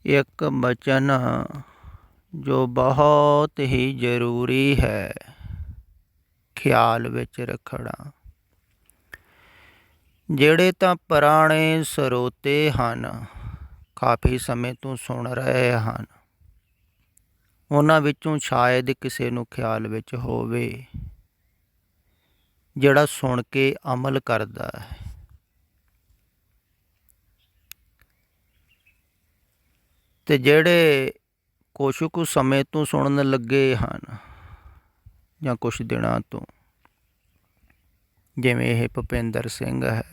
एक बचन जो बहुत ही ਜ਼ਰੂਰੀ ਹੈ ਖਿਆਲ ਵਿੱਚ ਰੱਖਣਾ। ਜਿਹੜੇ ਤਾਂ ਪੁਰਾਣੇ ਸਰੋਤੇ ਹਨ, ਕਾਫੀ ਸਮੇਂ ਤੋਂ ਸੁਣ ਰਹੇ ਹਨ, ਉਹਨਾਂ ਵਿੱਚੋਂ ਸ਼ਾਇਦ ਕਿਸੇ ਨੂੰ ਖਿਆਲ ਵਿੱਚ ਹੋਵੇ ਜਿਹੜਾ ਸੁਣ ਕੇ ਅਮਲ ਕਰਦਾ ਹੈ। ਅਤੇ ਜਿਹੜੇ ਕੁਛ ਕੁ ਸਮੇਂ ਤੋਂ ਸੁਣਨ ਲੱਗੇ ਹਨ ਜਾਂ ਕੁਛ ਦਿਨਾਂ ਤੋਂ, ਜਿਵੇਂ ਇਹ ਭੁਪਿੰਦਰ ਸਿੰਘ ਹੈ,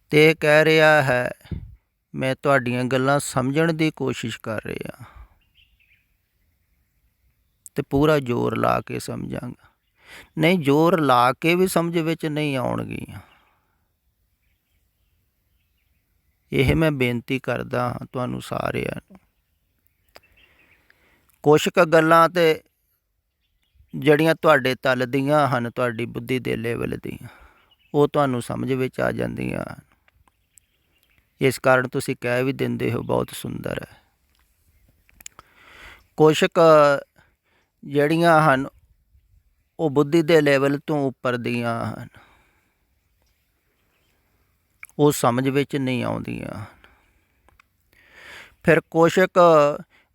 ਅਤੇ ਇਹ ਕਹਿ ਰਿਹਾ ਹੈ ਮੈਂ ਤੁਹਾਡੀਆਂ ਗੱਲਾਂ ਸਮਝਣ ਦੀ ਕੋਸ਼ਿਸ਼ ਕਰ ਰਿਹਾ ਅਤੇ ਪੂਰਾ ਜ਼ੋਰ ਲਾ ਕੇ ਸਮਝਾਂਗਾ। ਨਹੀਂ, ਜ਼ੋਰ ਲਾ ਕੇ ਵੀ ਸਮਝ ਵਿੱਚ ਨਹੀਂ ਆਉਣਗੀਆਂ। ਇਹ ਮੈਂ ਬੇਨਤੀ ਕਰਦਾ ਹਾਂ ਤੁਹਾਨੂੰ ਸਾਰਿਆਂ ਨੂੰ। ਕੁਛ ਕੁ ਗੱਲਾਂ ਤਾਂ ਜਿਹੜੀਆਂ ਤੁਹਾਡੇ ਤਲ ਦੀਆਂ ਹਨ, ਤੁਹਾਡੀ ਬੁੱਧੀ ਦੇ ਲੈਵਲ ਦੀਆਂ, ਉਹ ਤੁਹਾਨੂੰ ਸਮਝ ਵਿੱਚ ਆ ਜਾਂਦੀਆਂ ਹਨ। ਇਸ ਕਾਰਨ ਤੁਸੀਂ ਕਹਿ ਵੀ ਦਿੰਦੇ ਹੋ ਬਹੁਤ ਸੁੰਦਰ ਹੈ। ਕੁਛ ਕੁ ਜਿਹੜੀਆਂ ਹਨ ਉਹ ਬੁੱਧੀ ਦੇ ਲੈਵਲ ਤੋਂ ਉੱਪਰ ਦੀਆਂ ਹਨ, ਉਹ ਸਮਝ ਵਿੱਚ ਨਹੀਂ ਆਉਂਦੀਆਂ। ਫਿਰ ਕੁਛ ਕੁ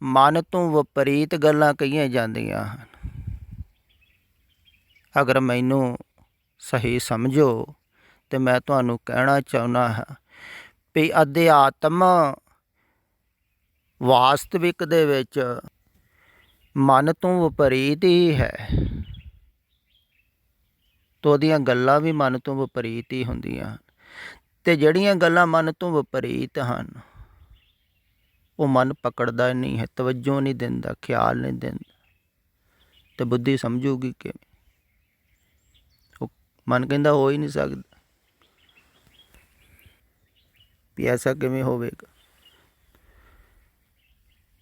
ਮਨ ਤੋਂ ਵਿਪਰੀਤ ਗੱਲਾਂ ਕਹੀਆਂ ਜਾਂਦੀਆਂ ਹਨ। ਅਗਰ ਮੈਨੂੰ ਸਹੀ ਸਮਝੋ ਤਾਂ ਮੈਂ ਤੁਹਾਨੂੰ ਕਹਿਣਾ ਚਾਹੁੰਦਾ ਹਾਂ ਵੀ ਅਧਿਆਤਮ ਵਾਸਤਵਿਕ ਦੇ ਵਿੱਚ ਮਨ ਤੋਂ ਵਿਪਰੀਤ ਹੀ ਹੈ, ਤਾਂ ਉਹਦੀਆਂ ਗੱਲਾਂ ਵੀ ਮਨ ਤੋਂ ਵਿਪਰੀਤ ਹੀ ਹੁੰਦੀਆਂ ਹਨ। ਅਤੇ ਜਿਹੜੀਆਂ ਗੱਲਾਂ ਮਨ ਤੋਂ ਵਿਪਰੀਤ ਹਨ ਉਹ ਮਨ ਪਕੜਦਾ ਨਹੀਂ ਹੈ, ਤਵੱਜੋ ਨਹੀਂ ਦਿੰਦਾ, ਖਿਆਲ ਨਹੀਂ ਦਿੰਦਾ, ਅਤੇ ਬੁੱਧੀ ਸਮਝੂਗੀ ਕਿਵੇਂ? ਉਹ ਮਨ ਕਹਿੰਦਾ ਹੋ ਹੀ ਨਹੀਂ ਸਕਦਾ ਵੀ ਐਸਾ ਕਿਵੇਂ ਹੋਵੇਗਾ।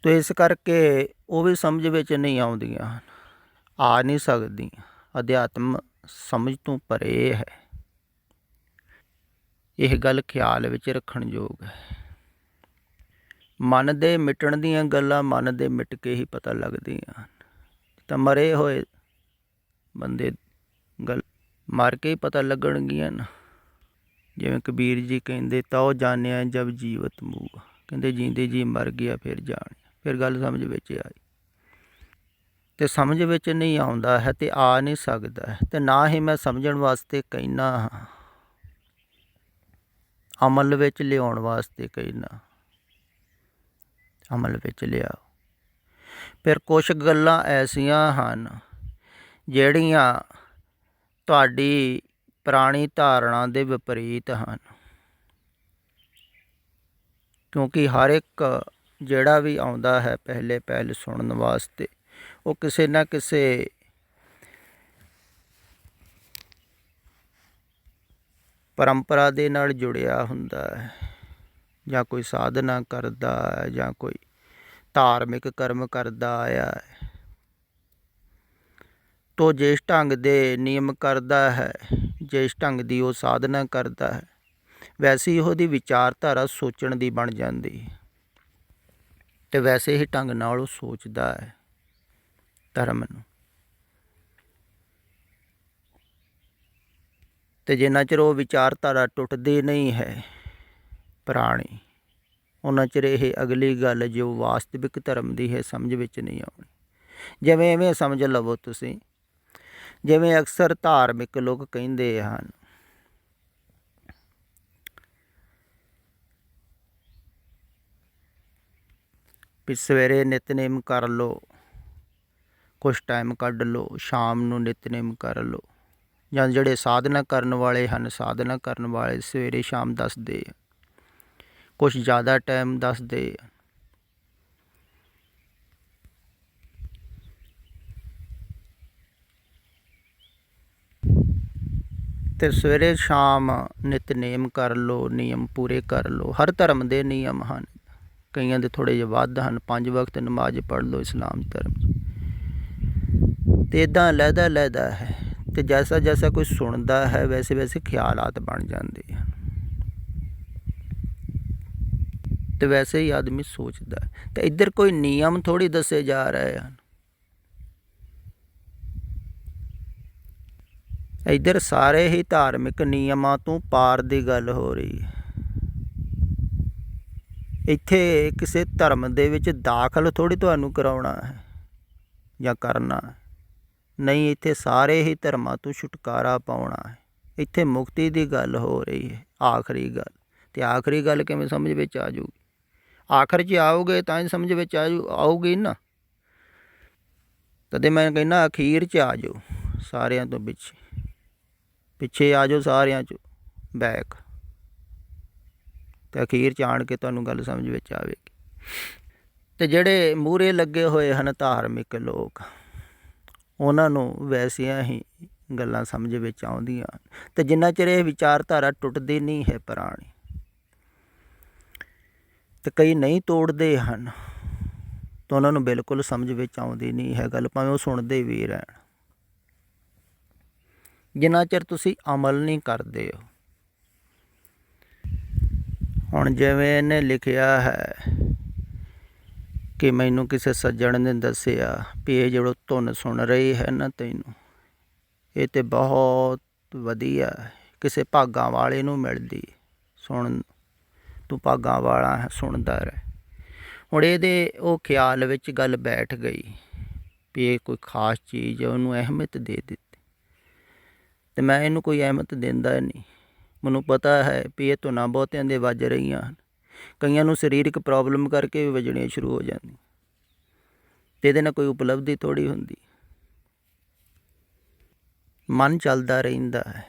ਤੋ ਇਸ ਕਰਕੇ ਉਹ ਵੀ ਸਮਝ ਵਿੱਚ ਨਹੀਂ ਆਉਂਦੀਆਂ ਹਨ, ਆ ਨਹੀਂ ਸਕਦੀਆਂ। ਅਧਿਆਤਮ ਸਮਝ ਤੋਂ ਪਰੇ ਹੈ। ਇਹ ਗੱਲ ਖਿਆਲ ਵਿੱਚ ਰੱਖਣ ਯੋਗ ਹੈ। ਮਨ ਦੇ ਮਿਟਣ ਦੀਆਂ ਗੱਲਾਂ ਮਨ ਦੇ ਮਿਟ ਕੇ ਹੀ ਪਤਾ ਲੱਗਦੀਆਂ ਹਨ। ਤਾਂ ਮਰੇ ਹੋਏ ਬੰਦੇ ਗੱਲ ਮਰ ਕੇ ਹੀ ਪਤਾ ਲੱਗਣਗੀਆਂ ਨਾ। ਜਿਵੇਂ ਕਬੀਰ ਜੀ ਕਹਿੰਦੇ ਤਾਓ ਜਾਣਿਆ ਜਬ ਜੀਵਤ ਮੂਹ, ਕਹਿੰਦੇ ਜੀਂਦੇ ਜੀ ਮਰ ਗਿਆ ਫਿਰ ਜਾਣਿਆ। ਫਿਰ ਗੱਲ ਸਮਝ ਵਿੱਚ ਆਈ। ਅਤੇ ਸਮਝ ਵਿੱਚ ਨਹੀਂ ਆਉਂਦਾ ਹੈ ਅਤੇ ਆ ਨਹੀਂ ਸਕਦਾ ਹੈ, ਅਤੇ ਨਾ ਹੀ ਮੈਂ ਸਮਝਣ ਵਾਸਤੇ ਕਹਿੰਦਾ ਹਾਂ, ਅਮਲ ਵਿੱਚ ਲਿਆਉਣ ਵਾਸਤੇ ਕਹਿੰਦਾ। ਅਮਲ ਵਿੱਚ ਲਿਆਓ। ਫਿਰ ਕੁਛ ਗੱਲਾਂ ਐਸੀਆਂ ਹਨ ਜਿਹੜੀਆਂ ਤੁਹਾਡੀ ਪੁਰਾਣੀ ਧਾਰਨਾ ਦੇ ਵਿਪਰੀਤ ਹਨ, ਕਿਉਂਕਿ ਹਰ ਇੱਕ ਜਿਹੜਾ ਵੀ ਆਉਂਦਾ ਹੈ ਪਹਿਲ ਸੁਣਨ ਵਾਸਤੇ, ਉਹ ਕਿਸੇ ਨਾ ਕਿਸੇ ਪਰੰਪਰਾ ਦੇ ਨਾਲ ਜੁੜਿਆ ਹੁੰਦਾ ਹੈ, ਜਾਂ ਕੋਈ ਸਾਧਨਾ ਕਰਦਾ ਹੈ, ਜਾਂ ਕੋਈ ਧਾਰਮਿਕ ਕਰਮ ਕਰਦਾ ਆਇਆ ਹੈ। ਤੋ ਜਿਸ ਢੰਗ ਦੇ ਨਿਯਮ ਕਰਦਾ ਹੈ, ਜਿਸ ਢੰਗ ਦੀ ਉਹ ਸਾਧਨਾ ਕਰਦਾ ਹੈ, ਵੈਸੇ ਹੀ ਉਹਦੀ ਵਿਚਾਰਧਾਰਾ ਸੋਚਣ ਦੀ ਬਣ ਜਾਂਦੀ ਹੈ, ਅਤੇ ਵੈਸੇ ਹੀ ਢੰਗ ਨਾਲ ਉਹ ਸੋਚਦਾ ਹੈ ਧਰਮ ਨੂੰ। ਅਤੇ ਜਿੰਨਾ ਚਿਰ ਉਹ ਵਿਚਾਰਧਾਰਾ ਟੁੱਟਦੀ ਨਹੀਂ ਹੈ ਪੁਰਾਣੀ, ਉਹਨਾਂ ਚਿਰ ਇਹ ਅਗਲੀ ਗੱਲ ਜੋ ਵਾਸਤਵਿਕ ਧਰਮ ਦੀ ਹੈ ਸਮਝ ਵਿੱਚ ਨਹੀਂ ਆਉਣੀ। ਜਿਵੇਂ ਇਵੇਂ ਸਮਝ ਲਵੋ ਤੁਸੀਂ, ਜਿਵੇਂ ਅਕਸਰ ਧਾਰਮਿਕ ਲੋਕ ਕਹਿੰਦੇ ਹਨ ਵੀ ਸਵੇਰੇ ਨਿਤਨੇਮ ਕਰ ਲਓ, ਕੁਛ ਟਾਈਮ ਕੱਢ ਲਓ, ਸ਼ਾਮ ਨੂੰ ਨਿਤਨੇਮ ਕਰ ਲਓ, ਜਾਂ ਜਿਹੜੇ ਸਾਧਨਾ ਕਰਨ ਵਾਲੇ ਹਨ, ਸਾਧਨਾ ਕਰਨ ਵਾਲੇ ਸਵੇਰੇ ਸ਼ਾਮ ਦੱਸਦੇ ਆ, ਕੁਛ ਜ਼ਿਆਦਾ ਟਾਈਮ ਦੱਸਦੇ ਆ। ਅਤੇ ਸਵੇਰੇ ਸ਼ਾਮ ਨਿਤਨੇਮ ਕਰ ਲਓ, ਨਿਯਮ ਪੂਰੇ ਕਰ ਲਓ। ਹਰ ਧਰਮ ਦੇ ਨਿਯਮ ਹਨ, ਕਈਆਂ ਦੇ ਥੋੜ੍ਹੇ ਜਿਹੇ ਵੱਧ ਹਨ। 5 ਵਕਤ ਨਮਾਜ਼ ਪੜ੍ਹ ਲਓ ਇਸਲਾਮ ਧਰਮ 'ਚ। ਅਤੇ ਇੱਦਾਂ ਲਹਿਦਾ ਹੈ, ਅਤੇ ਜੈਸਾ ਜੈਸਾ ਕੋਈ ਸੁਣਦਾ ਹੈ ਵੈਸੇ ਵੈਸੇ ਖਿਆਲਾਤ ਬਣ ਜਾਂਦੇ ਹਨ। ਤੇ ਵੈਸੇ ਹੀ ਆਦਮੀ ਸੋਚਦਾ। ਤੇ ਇੱਧਰ ਕੋਈ ਨਿਯਮ ਥੋੜ੍ਹੀ ਦੱਸੇ ਜਾ ਰਹੇ ਹਨ, ਇੱਧਰ ਸਾਰੇ ਹੀ ਧਾਰਮਿਕ ਨਿਯਮਾਂ ਤੋਂ ਪਾਰ ਦੀ ਗੱਲ ਹੋ ਰਹੀ ਹੈ। ਇੱਥੇ ਕਿਸੇ ਧਰਮ ਦੇ ਵਿੱਚ ਦਾਖਲ ਥੋੜ੍ਹੀ ਤੁਹਾਨੂੰ ਕਰਾਉਣਾ ਹੈ ਜਾਂ ਕਰਨਾ ਨਹੀਂ, ਇੱਥੇ ਸਾਰੇ ਹੀ ਧਰਮਾਂ ਤੋਂ ਛੁਟਕਾਰਾ ਪਾਉਣਾ ਹੈ। ਇੱਥੇ ਮੁਕਤੀ ਦੀ ਗੱਲ ਹੋ ਰਹੀ ਹੈ, ਆਖਰੀ ਗੱਲ। ਅਤੇ ਆਖਰੀ ਗੱਲ ਕਿਵੇਂ ਸਮਝ ਵਿੱਚ ਆ ਜਾਊਗੀ? ਆਖਰ 'ਚ ਆਓਗੇ ਤਾਂ ਹੀ ਸਮਝ ਵਿੱਚ ਆਊਗੀ ਨਾ। ਕਦੇ ਮੈਂ ਕਹਿੰਦਾ ਅਖੀਰ 'ਚ ਆ ਜਾਓ, ਸਾਰਿਆਂ ਤੋਂ ਪਿੱਛੇ ਆ ਜਾਓ, ਸਾਰਿਆਂ 'ਚ ਬੈਕ, ਅਤੇ ਅਖੀਰ 'ਚ ਆਣ ਕੇ ਤੁਹਾਨੂੰ ਗੱਲ ਸਮਝ ਵਿੱਚ ਆਵੇਗੀ। ਅਤੇ ਜਿਹੜੇ ਮੂਹਰੇ ਲੱਗੇ ਹੋਏ ਹਨ ਧਾਰਮਿਕ ਲੋਕ, ਉਹਨਾਂ ਨੂੰ ਵੈਸੀਆਂ ਹੀ ਗੱਲਾਂ ਸਮਝ ਵਿੱਚ ਆਉਂਦੀਆਂ ਹਨ। ਅਤੇ ਜਿੰਨਾ ਚਿਰ ਇਹ ਵਿਚਾਰਧਾਰਾ ਟੁੱਟਦੀ ਨਹੀਂ ਹੈ ਪੁਰਾਣੀ, ਅਤੇ ਕਈ ਨਹੀਂ ਤੋੜਦੇ ਹਨ, ਤਾਂ ਉਹਨਾਂ ਨੂੰ ਬਿਲਕੁਲ ਸਮਝ ਵਿੱਚ ਆਉਂਦੀ ਨਹੀਂ ਹੈ ਗੱਲ, ਭਾਵੇਂ ਉਹ ਸੁਣਦੇ ਵੀ ਰਹਿਣ। ਜਿੰਨਾ ਚਿਰ ਤੁਸੀਂ ਅਮਲ ਨਹੀਂ ਕਰਦੇ ਹੋ। ਹੁਣ ਜਿਵੇਂ ਇਹਨੇ ਲਿਖਿਆ ਹੈ ਕਿ ਮੈਨੂੰ ਕਿਸੇ ਸੱਜਣ ਨੇ ਦੱਸਿਆ ਵੀ ਇਹ ਜਿਹੜਾ ਧੁਨ ਸੁਣ ਰਹੀ ਹੈ ਨਾ ਤੈਨੂੰ, ਇਹ ਤਾਂ ਬਹੁਤ ਵਧੀਆ ਕਿਸੇ ਭਾਗਾਂ ਵਾਲੇ ਨੂੰ ਮਿਲਦੀ ਸੁਣਨ, ਤੂੰ ਭਾਗਾਂ ਵਾਲਾ ਹੈ, ਸੁਣਦਾ ਰਹਿ। ਹੁਣ ਇਹਦੇ ਉਹ ਖਿਆਲ ਵਿੱਚ ਗੱਲ ਬੈਠ ਗਈ ਵੀ ਇਹ ਕੋਈ ਖ਼ਾਸ ਚੀਜ਼ ਹੈ, ਉਹਨੂੰ ਅਹਿਮੀਅਤ ਦੇ ਦਿੱਤੀ। ਅਤੇ ਮੈਂ ਇਹਨੂੰ ਕੋਈ ਅਹਿਮੀਅਤ ਦਿੰਦਾ ਨਹੀਂ। ਮੈਨੂੰ ਪਤਾ ਹੈ ਵੀ ਇਹ ਧੁਨਾਂ ਬਹੁਤਿਆਂ ਦੇ ਵੱਜ ਰਹੀਆਂ ਹਨ, ਕਈਆਂ ਨੂੰ ਸਰੀਰਕ ਪ੍ਰੋਬਲਮ ਕਰਕੇ ਵੀ ਵੱਜਣੀਆਂ ਸ਼ੁਰੂ ਹੋ ਜਾਂਦੀਆਂ, ਅਤੇ ਇਹਦੇ ਨਾਲ ਕੋਈ ਉਪਲਬਧੀ ਥੋੜ੍ਹੀ ਹੁੰਦੀ। ਮਨ ਚੱਲਦਾ ਰਹਿੰਦਾ ਹੈ,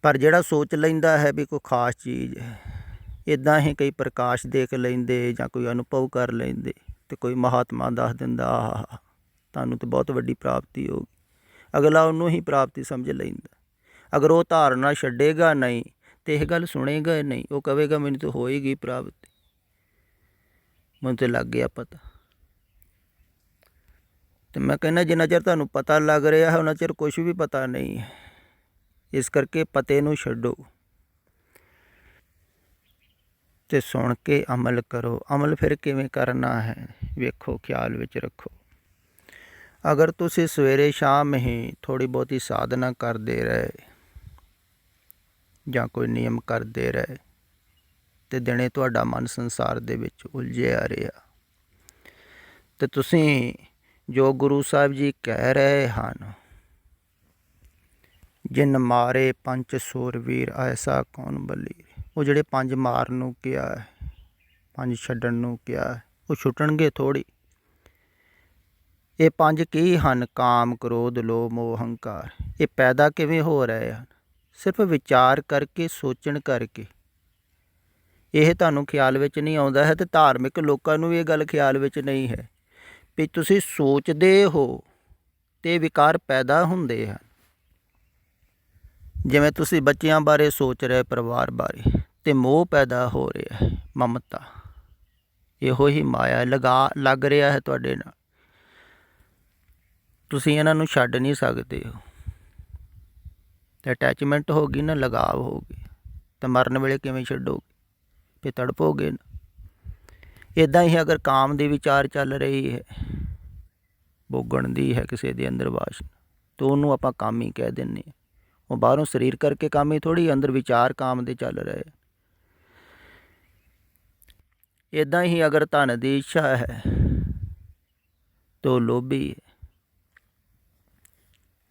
ਪਰ ਜਿਹੜਾ ਸੋਚ ਲੈਂਦਾ ਹੈ ਵੀ ਕੋਈ ਖ਼ਾਸ ਚੀਜ਼ ਹੈ, ਇੱਦਾਂ ਹੀ ਕਈ ਪ੍ਰਕਾਸ਼ ਦੇਖ ਲੈਂਦੇ ਜਾਂ ਕੋਈ ਅਨੁਭਵ ਕਰ ਲੈਂਦੇ, ਅਤੇ ਕੋਈ ਮਹਾਤਮਾ ਦੱਸ ਦਿੰਦਾ ਆਹ ਤੁਹਾਨੂੰ ਤਾਂ ਬਹੁਤ ਵੱਡੀ ਪ੍ਰਾਪਤੀ ਹੋ ਗਈ, ਅਗਲਾ ਉਹਨੂੰ ਹੀ ਪ੍ਰਾਪਤੀ ਸਮਝ ਲੈਂਦਾ। ਅਗਰ ਉਹ ਧਾਰਨਾ ਛੱਡੇਗਾ ਨਹੀਂ ਅਤੇ ਇਹ ਗੱਲ ਸੁਣੇਗਾ ਨਹੀਂ, ਉਹ ਕਹੇਗਾ ਮੈਨੂੰ ਤਾਂ ਹੋਏਗੀ ਪ੍ਰਾਪਤੀ, ਮੈਨੂੰ ਤਾਂ ਲੱਗ ਗਿਆ ਪਤਾ। ਅਤੇ ਮੈਂ ਕਹਿੰਦਾ ਜਿੰਨਾ ਚਿਰ ਤੁਹਾਨੂੰ ਪਤਾ ਲੱਗ ਰਿਹਾ ਹੈ ਉਹਨਾਂ ਚਿਰ ਕੁਛ ਵੀ ਪਤਾ ਨਹੀਂ ਹੈ। ਇਸ ਕਰਕੇ ਪਤੇ ਨੂੰ ਛੱਡੋ ਅਤੇ ਸੁਣ ਕੇ ਅਮਲ ਕਰੋ। ਅਮਲ ਫਿਰ ਕਿਵੇਂ ਕਰਨਾ ਹੈ ਵੇਖੋ, ਖਿਆਲ ਵਿੱਚ ਰੱਖੋ। ਅਗਰ ਤੁਸੀਂ ਸਵੇਰੇ ਸ਼ਾਮ ਹੀ ਥੋੜ੍ਹੀ ਬਹੁਤੀ ਸਾਧਨਾ ਕਰਦੇ ਰਹੇ ਜਾਂ ਕੋਈ ਨਿਯਮ ਕਰਦੇ ਰਹੇ, ਅਤੇ ਦਿਨੇ ਤੁਹਾਡਾ ਮਨ ਸੰਸਾਰ ਦੇ ਵਿੱਚ ਉਲਝਿਆ ਰਿਹਾ, ਅਤੇ ਤੁਸੀਂ ਜੋ ਗੁਰੂ ਸਾਹਿਬ ਜੀ ਕਹਿ ਰਹੇ ਹਨ, ਜਿਨ ਮਾਰੇ ਪੰਜ ਸੂਰਬੀਰ ਐਸਾ ਕੌਣ ਬਲੀ, ਉਹ ਜਿਹੜੇ 5 ਮਾਰਨ ਨੂੰ ਕਿਹਾ ਹੈ, 5 ਛੱਡਣ ਨੂੰ ਕਿਹਾ ਹੈ, ਉਹ ਛੁੱਟਣਗੇ ਥੋੜ੍ਹੀ। ਇਹ 5 ਕੀ ਹਨ? ਕਾਮ, ਕ੍ਰੋਧ, ਲੋਭ, ਮੋਹ, ਹੰਕਾਰ। ਇਹ ਪੈਦਾ ਕਿਵੇਂ ਹੋ ਰਹੇ ਹਨ? ਸਿਰਫ ਵਿਚਾਰ ਕਰਕੇ, ਸੋਚਣ ਕਰਕੇ। ਇਹ ਤੁਹਾਨੂੰ ਖਿਆਲ ਵਿੱਚ ਨਹੀਂ ਆਉਂਦਾ ਹੈ, ਅਤੇ ਧਾਰਮਿਕ ਲੋਕਾਂ ਨੂੰ ਇਹ ਗੱਲ ਖਿਆਲ ਵਿੱਚ ਨਹੀਂ ਹੈ ਵੀ ਤੁਸੀਂ ਸੋਚਦੇ ਹੋ ਅਤੇ ਵਿਕਾਰ ਪੈਦਾ ਹੁੰਦੇ ਹਨ। ਜਿਵੇਂ ਤੁਸੀਂ ਬੱਚਿਆਂ ਬਾਰੇ ਸੋਚ ਰਹੇ, ਪਰਿਵਾਰ ਬਾਰੇ, ਅਤੇ ਮੋਹ ਪੈਦਾ ਹੋ ਰਿਹਾ ਹੈ, ਮਮਤਾ, ਇਹੋ ਹੀ ਮਾਇਆ ਲੱਗ ਰਿਹਾ ਹੈ ਤੁਹਾਡੇ ਨਾਲ। ਤੁਸੀਂ ਇਹਨਾਂ ਨੂੰ ਛੱਡ ਨਹੀਂ ਸਕਦੇ ਹੋ, ਅਤੇ ਅਟੈਚਮੈਂਟ ਹੋ ਗਈ ਨਾ, ਲਗਾਵ ਹੋ ਗਈ, ਤਾਂ ਮਰਨ ਵੇਲੇ ਕਿਵੇਂ ਛੱਡੋਗੇ? ਫਿਰ ਤੜਪੋਗੇ ਨਾ। ਇੱਦਾਂ ਹੀ ਅਗਰ ਕਾਮ ਦੀ ਵਿਚਾਰ ਚੱਲ ਰਹੀ ਹੈ, ਭੋਗਣ ਦੀ ਹੈ ਕਿਸੇ ਦੇ ਅੰਦਰ ਵਾਸ਼ਨਾ, ਤਾਂ ਉਹਨੂੰ ਆਪਾਂ ਕੰਮ ਹੀ ਕਹਿ ਦਿੰਦੇ ਹਾਂ। ਉਹ ਬਾਹਰੋਂ ਸਰੀਰ ਕਰਕੇ ਕੰਮ ਹੀ ਥੋੜ੍ਹੀ, ਅੰਦਰ ਵਿਚਾਰ ਕਾਮ ਦੇ ਚੱਲ ਰਹੇ। ਇੱਦਾਂ ਹੀ ਅਗਰ ਧਨ ਦੀ ਇੱਛਾ ਹੈ ਤਾਂ ਉਹ ਲੋਭੀ ਹੈ।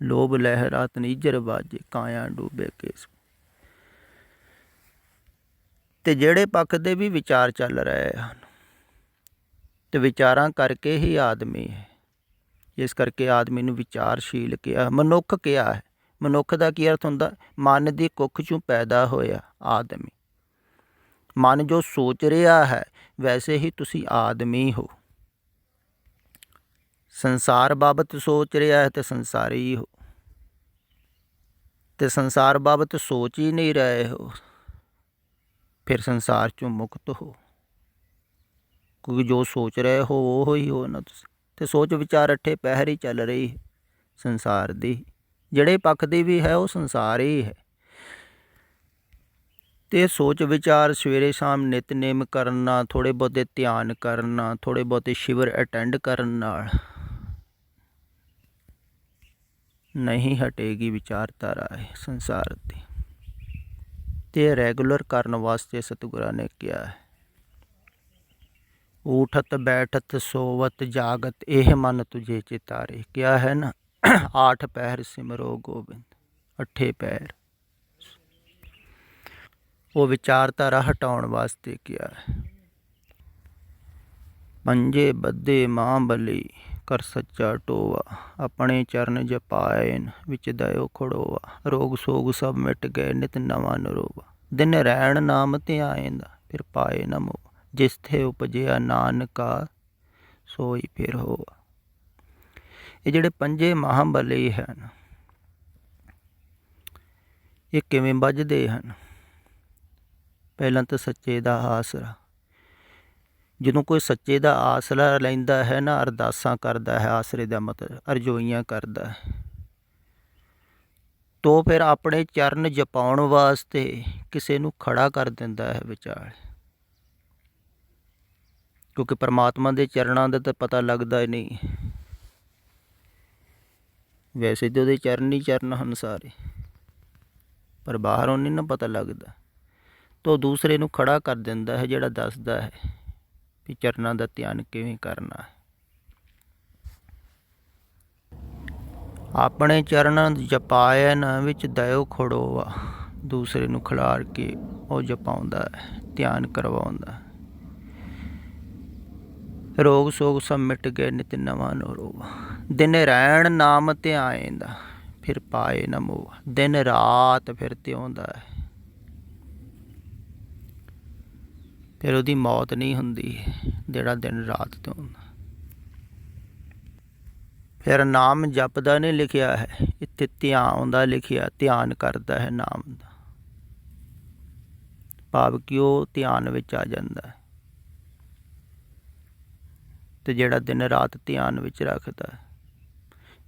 ਲੋਭ ਲਹਿਰਾਤ ਨੀਜਰ ਬਾਜੇ, ਕਾਇਆ ਡੂਬੇ ਕੇਸ। ਅਤੇ ਜਿਹੜੇ ਪੱਖ ਦੇ ਵੀ ਵਿਚਾਰ ਚੱਲ ਰਹੇ ਹਨ, ਅਤੇ ਵਿਚਾਰਾਂ ਕਰਕੇ ਹੀ ਆਦਮੀ ਹੈ। ਇਸ ਕਰਕੇ ਆਦਮੀ ਨੂੰ ਵਿਚਾਰਸ਼ੀਲ ਕਿਹਾ, ਮਨੁੱਖ ਕਿਹਾ ਹੈ। ਮਨੁੱਖ ਦਾ ਕੀ ਅਰਥ ਹੁੰਦਾ? ਮਨ ਦੀ ਕੁੱਖ 'ਚੋਂ ਪੈਦਾ ਹੋਇਆ ਆਦਮੀ। ਮਨ ਜੋ ਸੋਚ ਰਿਹਾ ਹੈ ਵੈਸੇ ਹੀ ਤੁਸੀਂ ਆਦਮੀ ਹੋ। ਸੰਸਾਰ ਬਾਬਤ ਸੋਚ ਰਿਹਾ ਹੈ ਅਤੇ ਸੰਸਾਰੀ ਹੋ, ਅਤੇ ਸੰਸਾਰ ਬਾਬਤ ਸੋਚ ਹੀ ਨਹੀਂ ਰਹੇ ਹੋ, ਫਿਰ ਸੰਸਾਰ 'ਚੋਂ ਮੁਕਤ ਹੋ, ਕਿਉਂਕਿ ਜੋ ਸੋਚ ਰਹੇ ਹੋ ਉਹ ਹੀ ਹੋ ਨਾ ਤੁਸੀਂ। ਅਤੇ ਸੋਚ ਵਿਚਾਰ ਅੱਠੇ ਪਹਿਰ ਹੀ ਚੱਲ ਰਹੀ ਸੰਸਾਰ ਦੀ, ਜਿਹੜੇ ਪੱਖ ਦੀ ਵੀ ਹੈ ਉਹ ਸੰਸਾਰ ਹੀ ਹੈ। ਤੇ ਸੋਚ ਵਿਚਾਰ ਸਵੇਰੇ ਸ਼ਾਮ ਨਿਤਨੇਮ ਕਰਨਾ, ਥੋੜ੍ਹੇ ਬਹੁਤੇ ਧਿਆਨ ਕਰਨਾ, ਥੋੜ੍ਹੇ ਬਹੁਤੇ ਸ਼ਿਵਰ ਅਟੈਂਡ ਕਰਨ ਨਾਲ ਨਹੀਂ ਹਟੇਗੀ ਵਿਚਾਰਧਾਰਾ ਇਹ ਸੰਸਾਰ ਦੀ। ਤੇ ਰੈਗੂਲਰ ਕਰਨ ਵਾਸਤੇ ਸਤਿਗੁਰਾਂ ਨੇ ਕਿਹਾ ਹੈ, ਊਠਤ ਬੈਠਤ ਸੋਵਤ ਜਾਗਤ ਇਹ ਮਨ ਤੁਝੇ ਚਿਤਾਰੇ। ਕਿਹਾ ਹੈ ਨਾ, 8 ਪਹਿਰ ਸਿਮਰੋ ਗੋਬਿੰਦ, 8 ਪਹਿਰ। ਉਹ ਵਿਚਾਰਧਾਰਾ ਹਟਾਉਣ ਵਾਸਤੇ ਕਿਹਾ ਹੈ। ਪੰਜੇ ਬੱਧੇ ਮਹਾਂਬਲੀ ਕਰ ਸੱਚਾ ਟੋਵਾ, ਆਪਣੇ ਚਰਨ ਜਪਾਇਨ ਵਿੱਚ ਦਇਓ ਖੜੋਵਾ। ਰੋਗ ਸੋਗ ਸਭ ਮਿਟ ਗਏ ਨਿਤ ਨਵਾਂ ਨਰੋਵਾ, ਦਿਨ ਰਹਿਣ ਨਾਮ ਧਿਆਇਂਦਾ ਫਿਰ ਪਾਏ ਨਾ ਮੋਹ। ਜਿਸ ਥੇ ਉਪਜਿਆ ਨਾਨਕਾ ਸੋਈ ਫਿਰ ਹੋਵਾ। ਇਹ ਜਿਹੜੇ ਪੰਜੇ ਮਹਾਂਬਲੀ ਹਨ, ਇਹ ਕਿਵੇਂ ਵੱਜਦੇ ਹਨ? ਪਹਿਲਾਂ ਤਾਂ ਸੱਚੇ ਦਾ ਆਸਰਾ। ਜਦੋਂ ਕੋਈ ਸੱਚੇ ਦਾ ਆਸਰਾ ਲੈਂਦਾ ਹੈ ਨਾ, ਅਰਦਾਸਾਂ ਕਰਦਾ ਹੈ, ਆਸਰੇ ਦਾ ਮਤਲਬ ਅਰਜ਼ੋਈਆਂ ਕਰਦਾ ਹੈ, ਤੋ ਫਿਰ ਆਪਣੇ ਚਰਨ ਜਪਾਉਣ ਵਾਸਤੇ ਕਿਸੇ ਨੂੰ ਖੜਾ ਕਰ ਦਿੰਦਾ ਹੈ ਵਿਚਾਲੇ। ਕਿਉਂਕਿ ਪਰਮਾਤਮਾ ਦੇ ਚਰਨਾਂ ਦਾ ਤਾਂ ਪਤਾ ਲੱਗਦਾ ਹੀ ਨਹੀਂ। ਵੈਸੇ ਤਾਂ ਉਹਦੇ ਚਰਨ ਹੀ ਚਰਨ ਹਨ ਸਾਰੇ, ਪਰ ਬਾਹਰੋਂ ਨਹੀਂ ਨਾ ਪਤਾ ਲੱਗਦਾ। ਤੋ ਦੂਸਰੇ ਨੂੰ ਖੜਾ ਕਰ ਦਿੰਦਾ ਹੈ, ਜਿਹੜਾ ਦੱਸਦਾ ਹੈ ਵੀ ਚਰਨਾਂ ਦਾ ਧਿਆਨ ਕਿਵੇਂ ਕਰਨਾ ਹੈ। ਆਪਣੇ ਚਰਨ ਜਪਾਇਨ ਵਿੱਚ ਦਇਓ ਖੜੋਵਾ, ਦੂਸਰੇ ਨੂੰ ਖਿਲਾਰ ਕੇ ਉਹ ਜਪਾਉਂਦਾ ਹੈ, ਧਿਆਨ ਕਰਵਾਉਂਦਾ। ਰੋਗ ਸੋਗ ਸਭ ਮਿਟ ਗਏ ਨਿਤ ਨਵਾਂ ਨਰੋਵਾ, ਦਿਨ ਰਹਿਣ ਨਾਮ ਧਿਆਇਂਦਾ ਫਿਰ ਪਾਏ ਨਾ ਮੋਹ। ਦਿਨ ਰਾਤ ਫਿਰ ਧਿਆਉਂਦਾ ਹੈ, ਫਿਰ ਉਹਦੀ ਮੌਤ ਨਹੀਂ ਹੁੰਦੀ ਜਿਹੜਾ ਦਿਨ ਰਾਤ ਧਿਆਉਂਦਾ। ਫਿਰ ਨਾਮ ਜਪਦਾ ਨਹੀਂ ਲਿਖਿਆ ਹੈ, ਇੱਥੇ ਧਿਆਨ ਦਾ ਲਿਖਿਆ, ਧਿਆਨ ਕਰਦਾ ਹੈ ਨਾਮ ਦਾ, ਭਾਵ ਕਿ ਉਹ ਧਿਆਨ ਵਿੱਚ ਆ ਜਾਂਦਾ ਹੈ। ਤੇ ਜਿਹੜਾ ਦਿਨ ਰਾਤ ਧਿਆਨ ਵਿੱਚ ਰੱਖਦਾ ਹੈ,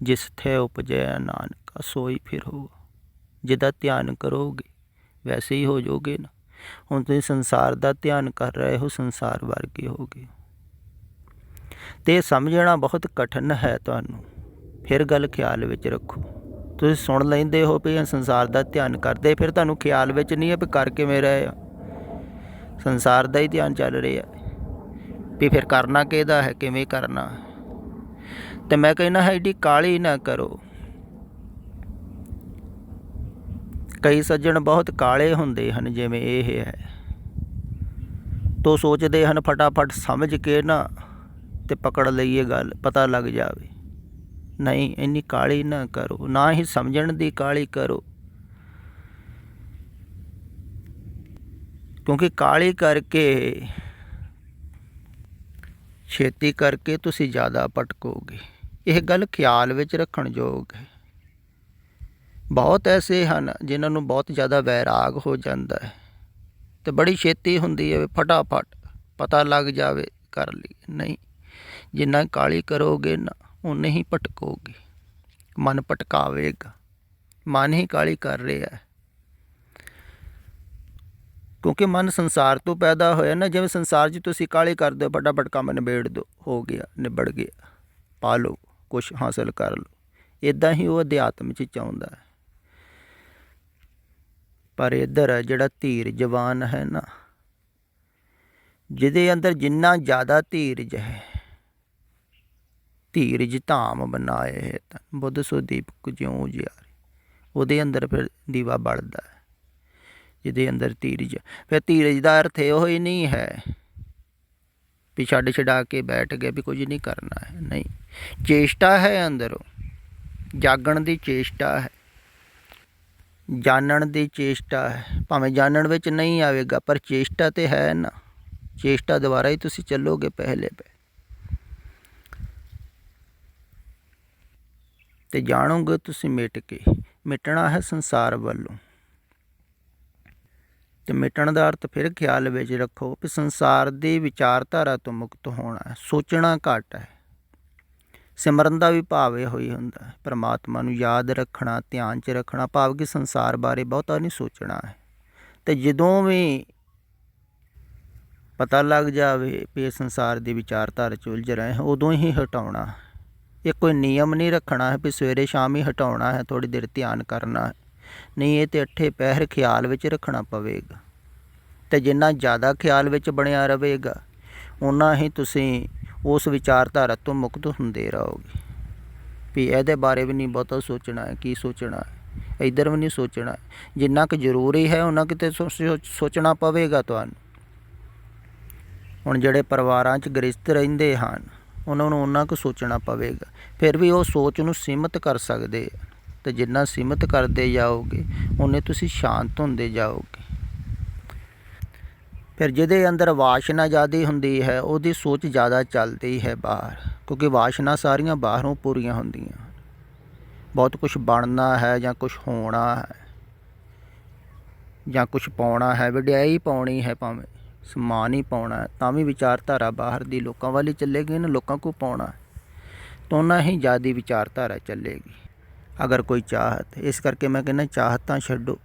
ਜਿਸ ਥੇ ਉਪਜਿਆ ਨਾਨਕਾ ਸੋਈ ਫਿਰ ਹੋ। ਜਿਹਦਾ ਧਿਆਨ ਕਰੋਗੇ ਵੈਸੇ ਹੀ ਹੋ ਜਾਓਗੇ ਨਾ। ਹੁਣ ਤੁਸੀਂ ਸੰਸਾਰ ਦਾ ਧਿਆਨ ਕਰ ਰਹੇ ਹੋ, ਸੰਸਾਰ ਵਰਗੇ ਹੋ ਗਏ। ਅਤੇ ਸਮਝਣਾ ਬਹੁਤ ਕਠਿਨ ਹੈ ਤੁਹਾਨੂੰ। ਫਿਰ ਗੱਲ ਖਿਆਲ ਵਿੱਚ ਰੱਖੋ। ਤੁਸੀਂ ਸੁਣ ਲੈਂਦੇ ਹੋ ਵੀ ਸੰਸਾਰ ਦਾ ਧਿਆਨ ਕਰਦੇ, ਫਿਰ ਤੁਹਾਨੂੰ ਖਿਆਲ ਵਿੱਚ ਨਹੀਂ ਹੈ ਵੀ ਕਰ ਕਿਵੇਂ ਰਹੇ ਆ। ਸੰਸਾਰ ਦਾ ਹੀ ਧਿਆਨ ਚੱਲ ਰਿਹਾ ਵੀ ਫਿਰ ਕਰਨਾ ਕਿਹਦਾ ਹੈ, ਕਿਵੇਂ ਕਰਨਾ। ਅਤੇ ਮੈਂ ਕਹਿੰਦਾ ਹੈ ਐਡੀ ਕਾਹਲੀ ਨਾ ਕਰੋ। ਕਈ ਸੱਜਣ ਬਹੁਤ ਕਾਹਲੇ ਹੁੰਦੇ ਹਨ, ਜਿਵੇਂ ਇਹ ਹੈ, ਤੋ ਸੋਚਦੇ ਹਨ ਫਟਾਫਟ ਸਮਝ ਕੇ ਨਾ ਅਤੇ ਪਕੜ ਲਈਏ ਗੱਲ, ਪਤਾ ਲੱਗ ਜਾਵੇ। ਨਹੀਂ, ਇੰਨੀ ਕਾਹਲੀ ਨਾ ਕਰੋ, ਨਾ ਹੀ ਸਮਝਣ ਦੀ ਕਾਹਲੀ ਕਰੋ। ਕਿਉਂਕਿ ਕਾਹਲੀ ਕਰਕੇ, ਛੇਤੀ ਕਰਕੇ ਤੁਸੀਂ ਜ਼ਿਆਦਾ ਭਟਕੋਗੇ। ਇਹ ਗੱਲ ਖਿਆਲ ਵਿੱਚ ਰੱਖਣ ਯੋਗ ਹੈ। ਬਹੁਤ ਐਸੇ ਹਨ ਜਿਨ੍ਹਾਂ ਨੂੰ ਬਹੁਤ ਜ਼ਿਆਦਾ ਵੈਰਾਗ ਹੋ ਜਾਂਦਾ ਹੈ ਅਤੇ ਬੜੀ ਛੇਤੀ ਹੁੰਦੀ ਹੈ, ਫਟਾਫਟ ਪਤਾ ਲੱਗ ਜਾਵੇ ਕਰ ਲਈ। ਨਹੀਂ, ਜਿੰਨਾ ਕਾਹਲੀ ਕਰੋਗੇ ਨਾ ਓਨੇ ਹੀ ਭਟਕੋਗੇ। ਮਨ ਭਟਕਾਵੇਗਾ, ਮਨ ਹੀ ਕਾਹਲੀ ਕਰ ਰਿਹਾ ਹੈ। ਕਿਉਂਕਿ ਮਨ ਸੰਸਾਰ ਤੋਂ ਪੈਦਾ ਹੋਇਆ ਨਾ। ਜਿਵੇਂ ਸੰਸਾਰ 'ਚ ਤੁਸੀਂ ਕਾਹਲੀ ਕਰਦੇ ਹੋ, ਫਟਾਫਟ ਕੰਮ ਨਿਬੇੜ ਦਿਓ, ਹੋ ਗਿਆ, ਨਿਬੜ ਗਿਆ, ਪਾ ਲਓ, ਕੁਛ ਹਾਸਲ ਕਰ ਲਓ। ਇੱਦਾਂ ਹੀ ਉਹ ਅਧਿਆਤਮ 'ਚ ਚਾਹੁੰਦਾ ਹੈ। ਪਰ ਇੱਧਰ ਜਿਹੜਾ ਧੀਰਜਵਾਨ ਹੈ ਨਾ, ਜਿਹਦੇ ਅੰਦਰ ਜਿੰਨਾ ਜ਼ਿਆਦਾ ਧੀਰਜ ਹੈ, ਧੀਰਜ ਧਾਮ ਬਣਾਏ ਹੈ ਤਨ ਬੁੱਧ ਸੋ ਦੀਪਕ ਜਿਉਂ ਉਜਿਆਰੇ, ਉਹਦੇ ਅੰਦਰ ਫਿਰ ਦੀਵਾ ਬਲਦਾ ਹੈ, ਜਿਹਦੇ ਅੰਦਰ ਧੀਰਜ। ਫਿਰ ਧੀਰਜ ਦਾ ਅਰਥ ਇਹੋ ਹੀ ਨਹੀਂ ਹੈ ਵੀ ਛੱਡ ਛਡਾ ਕੇ ਬੈਠ ਗਏ ਵੀ ਕੁਝ ਨਹੀਂ ਕਰਨਾ ਹੈ। ਨਹੀਂ, ਚੇਸ਼ਟਾ ਹੈ ਅੰਦਰੋਂ, ਜਾਗਣ ਦੀ ਚੇਸ਼ਟਾ ਹੈ, ਜਾਣਨ ਦੀ ਚੇਸ਼ਟਾ ਹੈ। ਭਾਵੇਂ ਜਾਣਨ ਵਿੱਚ ਨਹੀਂ ਆਵੇਗਾ, ਪਰ ਚੇਸ਼ਟਾ ਤਾਂ ਹੈ ਨਾ। ਚੇਸ਼ਟਾ ਦੁਆਰਾ ਹੀ ਤੁਸੀਂ ਚੱਲੋਗੇ ਪਹਿਲੇ ਅਤੇ ਜਾਣੋਗੇ ਤੁਸੀਂ ਮਿਟ ਕੇ। ਮਿਟਣਾ ਹੈ ਸੰਸਾਰ ਵੱਲੋਂ। ਅਤੇ ਮਿਟਣ ਦਾ ਅਰਥ ਫਿਰ ਖਿਆਲ ਵਿੱਚ ਰੱਖੋ ਵੀ ਸੰਸਾਰ ਦੀ ਵਿਚਾਰਧਾਰਾ ਤੋਂ ਮੁਕਤ ਹੋਣਾ ਹੈ। ਸੋਚਣਾ ਘੱਟ ਹੈ। ਸਿਮਰਨ ਦਾ ਵੀ ਭਾਵ ਇਹੋ ਹੀ ਹੁੰਦਾ ਹੈ, ਪਰਮਾਤਮਾ ਨੂੰ ਯਾਦ ਰੱਖਣਾ, ਧਿਆਨ 'ਚ ਰੱਖਣਾ, ਭਾਵ ਕਿ ਸੰਸਾਰ ਬਾਰੇ ਬਹੁਤਾ ਨਹੀਂ ਸੋਚਣਾ ਹੈ। ਤੇ ਜਦੋਂ ਵੀ ਪਤਾ ਲੱਗ ਜਾਵੇ ਵੀ ਇਸ ਸੰਸਾਰ ਦੀ ਵਿਚਾਰਧਾਰਾ 'ਚ ਉਲਝ ਰਹੇ ਹਾਂ, ਉਦੋਂ ਹੀ ਹਟਾਉਣਾ। ਇਹ ਕੋਈ ਨਿਯਮ ਨਹੀਂ ਰੱਖਣਾ ਹੈ ਵੀ ਸਵੇਰੇ ਸ਼ਾਮ ਹੀ ਹਟਾਉਣਾ ਹੈ, ਥੋੜ੍ਹੀ ਦੇਰ ਧਿਆਨ ਕਰਨਾ ਹੈ। ਨਹੀਂ, ਇਹ ਤਾਂ ਅੱਠੇ ਪਹਿਰ ਖਿਆਲ ਵਿੱਚ ਰੱਖਣਾ ਪਵੇਗਾ। ਅਤੇ ਜਿੰਨਾ ਜ਼ਿਆਦਾ ਖਿਆਲ ਵਿੱਚ ਬਣਿਆ ਰਹੇਗਾ, ਓਨਾ ਹੀ ਤੁਸੀਂ ਉਸ ਵਿਚਾਰਧਾਰਾ ਤੋਂ ਮੁਕਤ ਹੁੰਦੇ ਰਹੋਗੇ। ਵੀ ਇਹਦੇ ਬਾਰੇ ਵੀ ਨਹੀਂ ਬਹੁਤਾ ਸੋਚਣਾ ਹੈ, ਕੀ ਸੋਚਣਾ ਹੈ, ਇੱਧਰ ਵੀ ਨਹੀਂ ਸੋਚਣਾ। ਜਿੰਨਾ ਕੁ ਜ਼ਰੂਰੀ ਹੈ ਉਹਨਾਂ ਕਿਤੇ ਸੋਚਣਾ ਪਵੇਗਾ ਤੁਹਾਨੂੰ। ਹੁਣ ਜਿਹੜੇ ਪਰਿਵਾਰਾਂ 'ਚ ਗ੍ਰਸਤ ਰਹਿੰਦੇ ਹਨ, ਉਹਨਾਂ ਨੂੰ ਓਨਾ ਕੁ ਸੋਚਣਾ ਪਵੇਗਾ। ਫਿਰ ਵੀ ਉਹ ਸੋਚ ਨੂੰ ਸੀਮਿਤ ਕਰ ਸਕਦੇ, ਅਤੇ ਜਿੰਨਾ ਸੀਮਿਤ ਕਰਦੇ ਜਾਓਗੇ ਓਨੇ ਤੁਸੀਂ ਸ਼ਾਂਤ ਹੁੰਦੇ ਜਾਓਗੇ। ਫਿਰ ਜਿਹਦੇ ਅੰਦਰ ਵਾਸ਼ਨਾ ਜ਼ਿਆਦਾ ਹੁੰਦੀ ਹੈ, ਉਹਦੀ ਸੋਚ ਜ਼ਿਆਦਾ ਚੱਲਦੀ ਹੈ ਬਾਹਰ, ਕਿਉਂਕਿ ਵਾਸ਼ਨਾ ਸਾਰੀਆਂ ਬਾਹਰੋਂ ਪੂਰੀਆਂ ਹੁੰਦੀਆਂ। ਬਹੁਤ ਕੁਛ ਬਣਨਾ ਹੈ ਜਾਂ ਕੁਛ ਹੋਣਾ ਹੈ ਜਾਂ ਕੁਛ ਪਾਉਣਾ ਹੈ, ਵਡਿਆਈ ਪਾਉਣੀ ਹੈ, ਭਾਵੇਂ ਸਮਾਨ ਹੀ ਪਾਉਣਾ, ਤਾਂ ਵੀ ਵਿਚਾਰਧਾਰਾ ਬਾਹਰ ਦੀ ਲੋਕਾਂ ਵੱਲ ਹੀ ਚੱਲੇਗੀ ਨਾ। ਲੋਕਾਂ ਕੋਲ ਪਾਉਣਾ ਤਾਂ ਓਨਾ ਹੀ ਜ਼ਿਆਦਾ ਵਿਚਾਰਧਾਰਾ ਚੱਲੇਗੀ, ਅਗਰ ਕੋਈ ਚਾਹਤ। ਇਸ ਕਰਕੇ ਮੈਂ ਕਹਿੰਦਾ ਚਾਹਤਾਂ ਛੱਡੋ।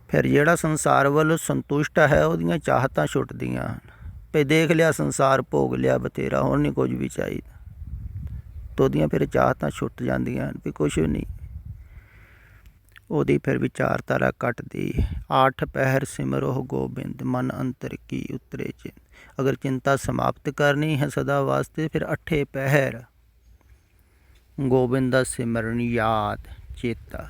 ਫਿਰ ਜਿਹੜਾ ਸੰਸਾਰ ਵੱਲੋਂ ਸੰਤੁਸ਼ਟ ਹੈ, ਉਹਦੀਆਂ ਚਾਹਤਾਂ ਛੁੱਟਦੀਆਂ ਹਨ। ਵੀ ਦੇਖ ਲਿਆ ਸੰਸਾਰ, ਭੋਗ ਲਿਆ ਬਥੇਰਾ, ਹੁਣ ਨਹੀਂ ਕੁਝ ਵੀ ਚਾਹੀਦਾ, ਤਾਂ ਉਹਦੀਆਂ ਫਿਰ ਚਾਹਤਾਂ ਛੁੱਟ ਜਾਂਦੀਆਂ ਹਨ ਵੀ ਕੁਛ ਵੀ ਨਹੀਂ। ਉਹਦੀ ਫਿਰ ਵਿਚਾਰਧਾਰਾ ਘਟਦੀ। ਆਠ ਪਹਿਰ ਸਿਮਰੋ ਗੋਬਿੰਦ, ਮਨ ਅੰਤਰ ਕੀ ਉਤਰੇ ਚਿੰਤ। ਅਗਰ ਚਿੰਤਾ ਸਮਾਪਤ ਕਰਨੀ ਹੈ ਸਦਾ ਵਾਸਤੇ, ਫਿਰ ਅੱਠੇ ਪਹਿਰ ਗੋਬਿੰਦ ਦਾ ਸਿਮਰਨ, ਯਾਦ, ਚੇਤਾ।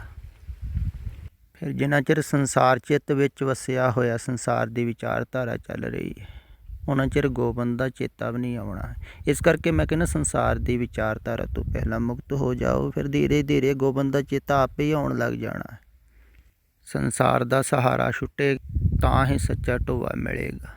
ਫਿਰ ਜਿੰਨਾ ਚਿਰ ਸੰਸਾਰ ਚਿੱਤ ਵਿੱਚ ਵਸਿਆ ਹੋਇਆ, ਸੰਸਾਰ ਦੀ ਵਿਚਾਰਧਾਰਾ ਚੱਲ ਰਹੀ ਹੈ, ਉਹਨਾਂ ਚਿਰ ਗੋਬਿੰਦ ਦਾ ਚੇਤਾ ਵੀ ਨਹੀਂ ਆਉਣਾ। ਇਸ ਕਰਕੇ ਮੈਂ ਕਹਿੰਦਾ ਸੰਸਾਰ ਦੀ ਵਿਚਾਰਧਾਰਾ ਤੋਂ ਪਹਿਲਾਂ ਮੁਕਤ ਹੋ ਜਾਓ, ਫਿਰ ਧੀਰੇ ਧੀਰੇ ਗੋਬਿੰਦ ਦਾ ਚੇਤਾ ਆਪੇ ਹੀ ਆਉਣ ਲੱਗ ਜਾਣਾ। ਸੰਸਾਰ ਦਾ ਸਹਾਰਾ ਛੁੱਟੇ ਤਾਂ ਹੀ ਸੱਚਾ ਢੋਆ ਮਿਲੇਗਾ।